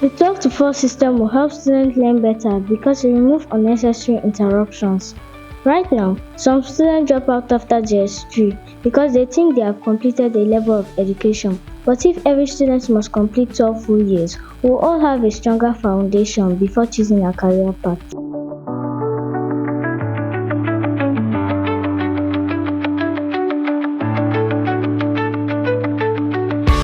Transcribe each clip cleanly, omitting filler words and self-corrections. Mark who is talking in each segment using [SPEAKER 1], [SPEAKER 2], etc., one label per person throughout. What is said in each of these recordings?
[SPEAKER 1] The 12 to 4 system will help students learn better because it removes unnecessary interruptions. Right now, some students drop out after JS3 because they think they have completed a level of education. But if every student must complete 12 full years, we will all have a stronger foundation before choosing a career path.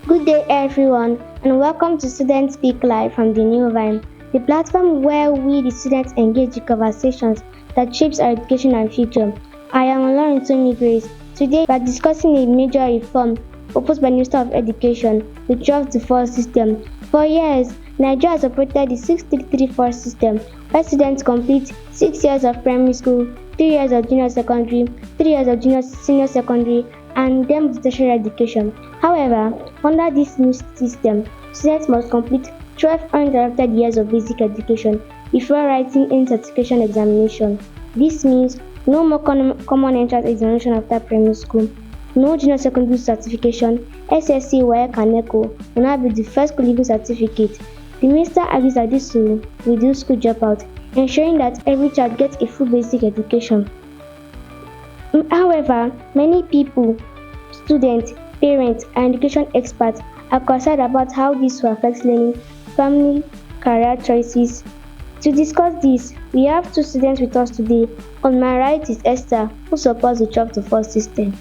[SPEAKER 1] Good day everyone, and welcome to Students Speak Live from the new Vine, the platform where we the students engage in conversations that shapes our education and future. I am Lauren Grace. Today we are discussing a major reform proposed by the Minister of Education, the 12 to 4 system. For years, Nigeria has operated the 6-3-3-4 system, where students complete 6 years of primary school, 3 years of junior secondary, 3 years of senior secondary, and then tertiary education. However, under this new system, students must complete 12 uninterrupted years of basic education before writing in certification examination. This means no more common entrance examination after primary school, no junior secondary certification, SSC, WAEC and NECO will now be the first school leaving certificate. The minister argues that this will reduce school dropout, ensuring that every child gets a full basic education. However, many people, students, parents, and education experts are concerned about how this will affect learning, family, career choices. To discuss this, we have two students with us today. On my right is Esther, who supports the 12 to 4 system.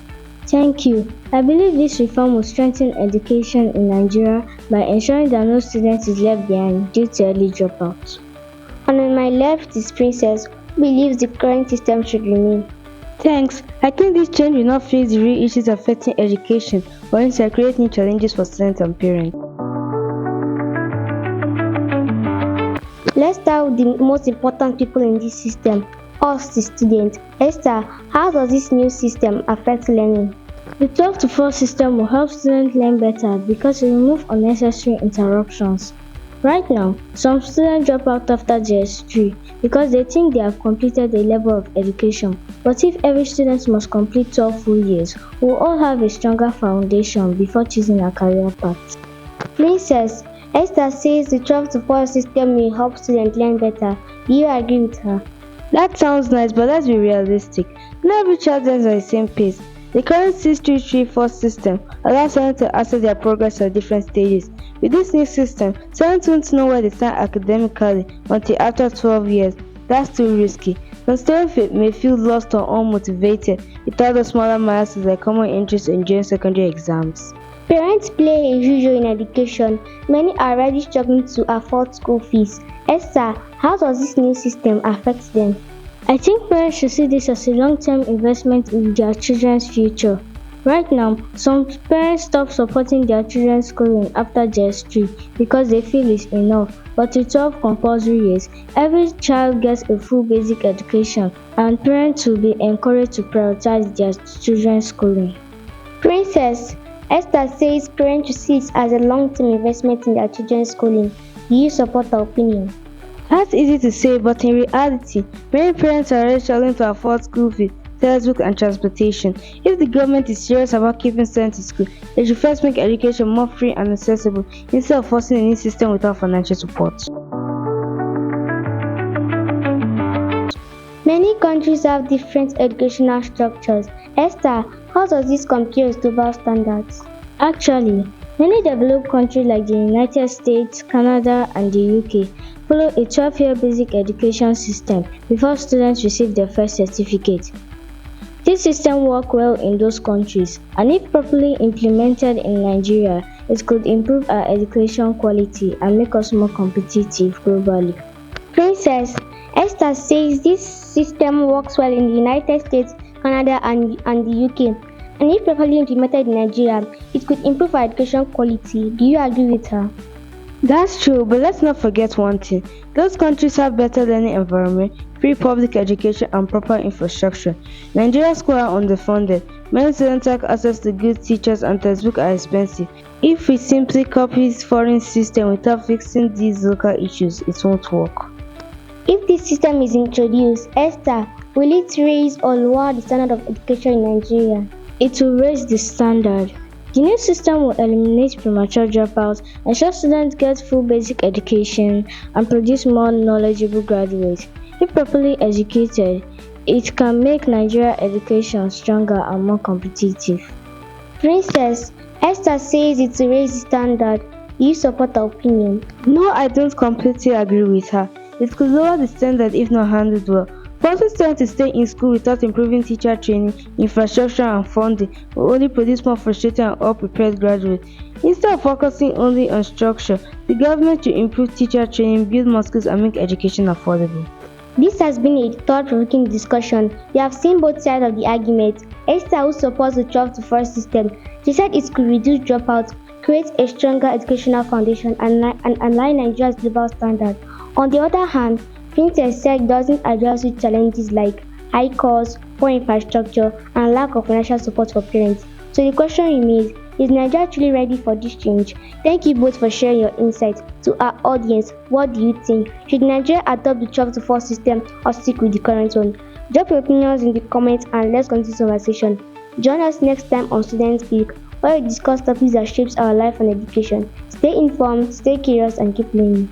[SPEAKER 1] Thank you. I believe this reform will strengthen education in Nigeria by ensuring that no student is left behind due to early dropout. And on my left is Princess, who believes the current system should remain.
[SPEAKER 2] Thanks. I think this change will not face the real issues affecting education or instead create new challenges for students and parents.
[SPEAKER 1] Let's start with the most important people in this system, us the students. Esther, how does this new system affect learning? The 12 to 4 system will help students learn better because it removes unnecessary interruptions. Right now, some students drop out after JS3 because they think they have completed a level of education. But if every student must complete 12 full years, we will all have a stronger foundation before choosing a career path. Princess, Esther says the 12 to 4 system will help students learn better. Do you agree with her?
[SPEAKER 2] That sounds nice, but let's be realistic. Not every child learns at the same pace. The current 6-3-3-4 system allows students to assess their progress at different stages. With this new system, students won't know where they stand academically until after 12 years. That's too risky. Some students may feel lost or unmotivated without the smaller milestones like common interest in junior secondary exams.
[SPEAKER 1] Parents play a huge role in education. Many are already struggling to afford school fees. Esther, how does this new system affect them? I think parents should see this as a long-term investment in their children's future. Right now, some parents stop supporting their children's schooling after JS3 because they feel it's enough. But with 12 compulsory years, every child gets a full basic education and parents will be encouraged to prioritize their children's schooling. Princess, Esther says parents should see it as a long-term investment in their children's schooling. Do you support her opinion?
[SPEAKER 2] That's easy to say, but in reality, many parents are already struggling to afford school fees, textbooks, and transportation. If the government is serious about keeping students in school, they should first make education more free and accessible instead of forcing a new system without financial support.
[SPEAKER 1] Many countries have different educational structures. Esther, how does this compare with global standards? Actually, many developed countries like the United States, Canada, and the UK follow a 12-year basic education system before students receive their first certificate. This system works well in those countries, and if properly implemented in Nigeria, it could improve our education quality and make us more competitive globally. Princess, Esther says this system works well in the United States, Canada, and the UK. And if properly implemented in Nigeria, it could improve our education quality. Do you agree with her?
[SPEAKER 2] That's true, but let's not forget one thing. Those countries have better learning environment, free public education, and proper infrastructure. Nigeria's schools are underfunded. Many students lack access to good teachers and textbooks are expensive. If we simply copy foreign system without fixing these local issues, it won't work.
[SPEAKER 1] If this system is introduced, Esther, will it raise or lower the standard of education in Nigeria? It will raise the standard. The new system will eliminate premature dropouts, ensure students get full basic education, and produce more knowledgeable graduates. If properly educated, it can make Nigeria education stronger and more competitive. Princess Esther says it will raise the standard. Do you support her opinion?
[SPEAKER 2] No, I don't completely agree with her. It could lower the standard if not handled well. Forcing students to stay in school without improving teacher training, infrastructure, and funding will only produce more frustrated and unprepared graduates. Instead of focusing only on structure, the government should improve teacher training, build more skills, and make education affordable.
[SPEAKER 1] This has been a thought-provoking discussion. We have seen both sides of the argument. Esther, who supports the 12 to 4 system, she said it could reduce dropouts, create a stronger educational foundation, and align Nigeria's global standard. On the other hand, Princess said it doesn't address with challenges like high costs, poor infrastructure, and lack of financial support for parents. So the question remains, is Nigeria truly ready for this change? Thank you both for sharing your insights. To our audience, what do you think? Should Nigeria adopt the 12 to 4 system or stick with the current one? Drop your opinions in the comments and let's continue the conversation. Join us next time on Student Speak, where we discuss topics that shapes our life and education. Stay informed, stay curious, and keep learning.